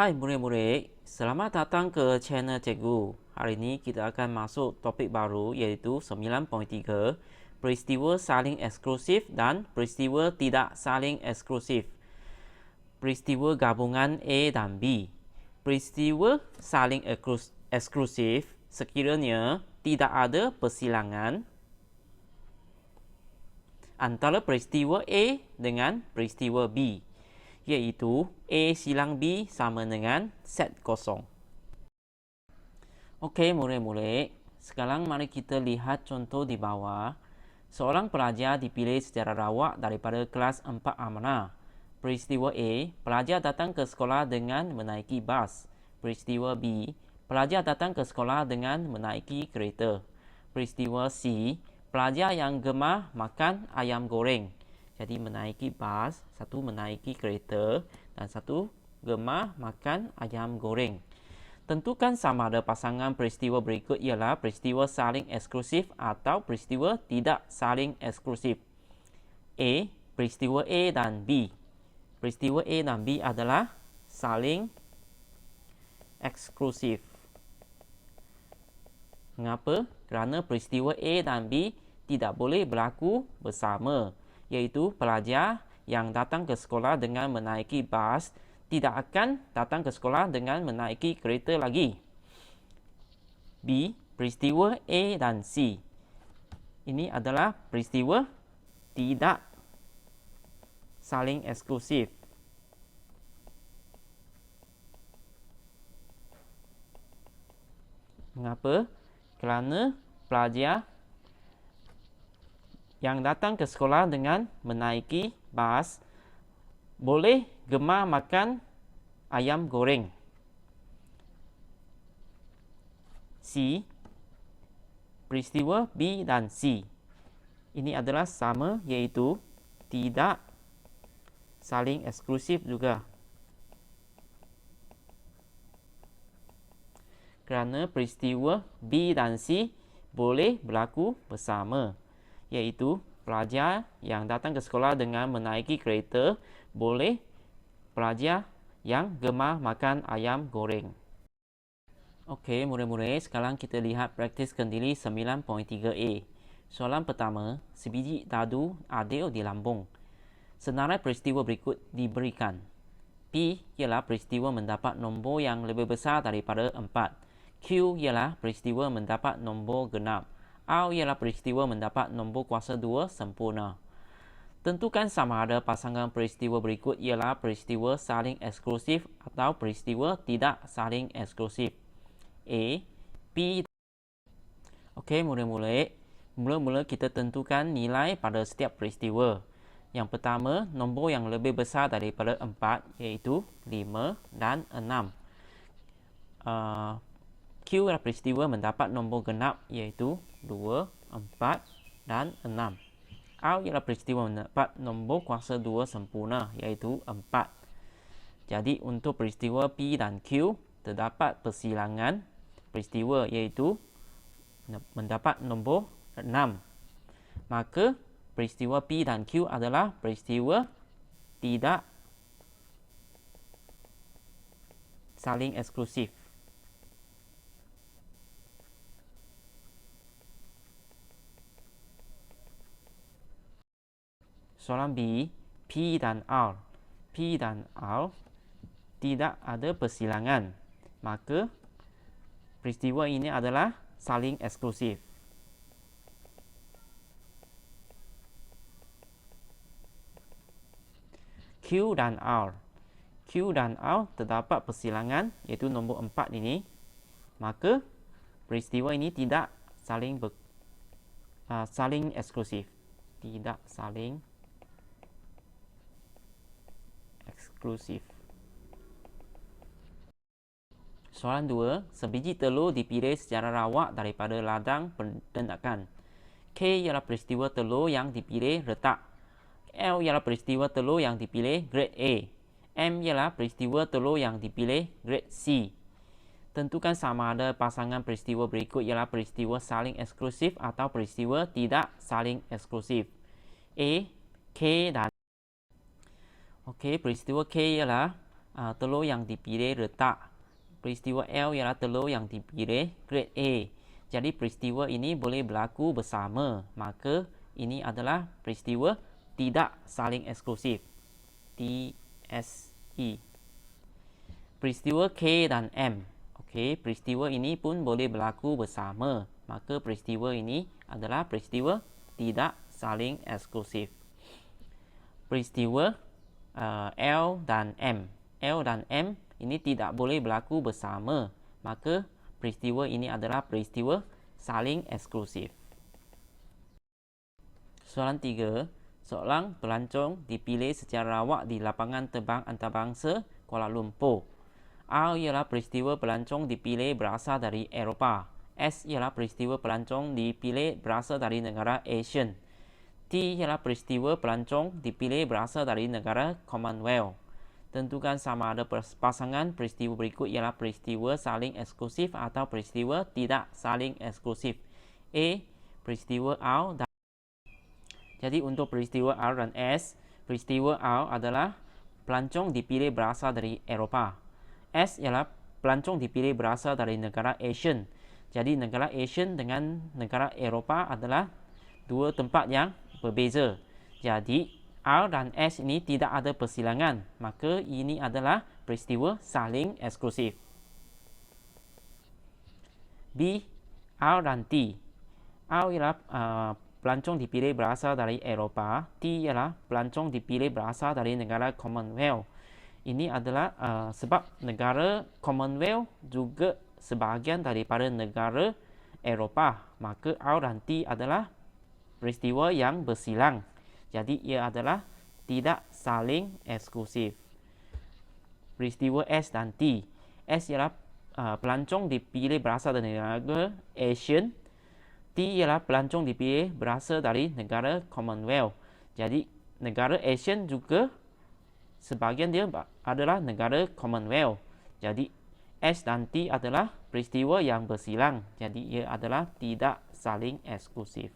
Hai murid-murid, selamat datang ke channel Cikgu. Hari ini kita akan masuk topik baru iaitu 9.3 peristiwa saling eksklusif dan peristiwa tidak saling eksklusif. Peristiwa gabungan A dan B. Peristiwa saling eksklusif sekiranya tidak ada persilangan antara peristiwa A dengan peristiwa B, iaitu A silang B sama dengan set kosong. Okey murid-murid, sekarang mari kita lihat contoh di bawah. Seorang pelajar dipilih secara rawak daripada kelas 4 amanah. Peristiwa A, pelajar datang ke sekolah dengan menaiki bas. Peristiwa B, pelajar datang ke sekolah dengan menaiki kereta. Peristiwa C, pelajar yang gemar makan ayam goreng. Jadi menaiki bas, satu menaiki kereta dan satu gemar makan ayam goreng. Tentukan sama ada pasangan peristiwa berikut ialah peristiwa saling eksklusif atau peristiwa tidak saling eksklusif. A. Peristiwa A dan B. Peristiwa A dan B adalah saling eksklusif. Mengapa? Kerana peristiwa A dan B tidak boleh berlaku bersama, iaitu pelajar yang datang ke sekolah dengan menaiki bas tidak akan datang ke sekolah dengan menaiki kereta lagi. B. Peristiwa A dan C. Ini adalah peristiwa tidak saling eksklusif. Mengapa? Kerana pelajar yang datang ke sekolah dengan menaiki bas boleh gemar makan ayam goreng. C. Peristiwa B dan C. Ini adalah sama, iaitu tidak saling eksklusif juga. Kerana peristiwa B dan C boleh berlaku bersama, iaitu pelajar yang datang ke sekolah dengan menaiki kereta boleh pelajar yang gemar makan ayam goreng. Okey, murid-murid, sekarang kita lihat praktis kendili 9.3a. Soalan pertama, sebiji dadu adil di lambung. Senarai peristiwa berikut diberikan. P ialah peristiwa mendapat nombor yang lebih besar daripada 4. Q ialah peristiwa mendapat nombor genap. R ialah peristiwa mendapat nombor kuasa 2 sempurna. Tentukan sama ada pasangan peristiwa berikut ialah peristiwa saling eksklusif atau peristiwa tidak saling eksklusif. A, P. Okey murid-murid, mula-mula kita tentukan nilai pada setiap peristiwa. Yang pertama, nombor yang lebih besar daripada 4 iaitu 5 dan 6. Q adalah peristiwa mendapat nombor genap iaitu 2, 4 dan 6. R ialah peristiwa mendapat nombor kuasa 2 sempurna iaitu 4. Jadi untuk peristiwa P dan Q terdapat persilangan peristiwa iaitu mendapat nombor 6. Maka peristiwa P dan Q adalah peristiwa tidak saling eksklusif. Soalan B, P dan R. P dan R tidak ada persilangan. Maka peristiwa ini adalah saling eksklusif. Q dan R. Q dan R terdapat persilangan iaitu nombor 4 ini. Maka peristiwa ini tidak saling eksklusif. Tidak saling eksklusif. Soalan 2. Sebiji telur dipilih secara rawak daripada ladang pendedakan. K ialah peristiwa telur yang dipilih retak. L ialah peristiwa telur yang dipilih grade A. M ialah peristiwa telur yang dipilih grade C. Tentukan sama ada pasangan peristiwa berikut ialah peristiwa saling eksklusif atau peristiwa tidak saling eksklusif. A, K dan Okey, peristiwa K ialah telur yang dipilih letak. Peristiwa L ialah telur yang dipilih grade A. Jadi peristiwa ini boleh berlaku bersama. Maka ini adalah peristiwa tidak saling eksklusif. TSE. Peristiwa K dan M. Okey, peristiwa ini pun boleh berlaku bersama. Maka peristiwa ini adalah peristiwa tidak saling eksklusif. Peristiwa L dan M. L dan M ini tidak boleh berlaku bersama. Maka peristiwa ini adalah peristiwa saling eksklusif. Soalan 3. Seorang pelancong dipilih secara rawak di lapangan terbang antarabangsa Kuala Lumpur. R ialah peristiwa pelancong dipilih berasal dari Eropah. S ialah peristiwa pelancong dipilih berasal dari negara Asian. T ialah peristiwa pelancong dipilih berasal dari negara Commonwealth. Tentukan sama ada pasangan peristiwa berikut ialah peristiwa saling eksklusif atau peristiwa tidak saling eksklusif. A. Peristiwa R dan Jadi untuk peristiwa R dan S, peristiwa R adalah pelancong dipilih berasal dari Eropah. S ialah pelancong dipilih berasal dari negara Asian. Jadi negara Asian dengan negara Eropah adalah dua tempat yang berbeza. Jadi R dan S ini tidak ada persilangan. Maka ini adalah peristiwa saling eksklusif. B. R dan T. R ialah pelancong dipilih berasal dari Eropah. T ialah pelancong dipilih berasal dari negara Commonwealth. Ini adalah sebab negara Commonwealth juga sebahagian daripada negara Eropah. Maka R dan T adalah peristiwa yang bersilang. Jadi ia adalah tidak saling eksklusif. Peristiwa S dan T. S ialah pelancong dipilih berasal dari negara Asian. T ialah pelancong dipilih berasal dari negara Commonwealth. Jadi negara Asian juga sebahagian dia adalah negara Commonwealth. Jadi S dan T adalah peristiwa yang bersilang. Jadi ia adalah tidak saling eksklusif.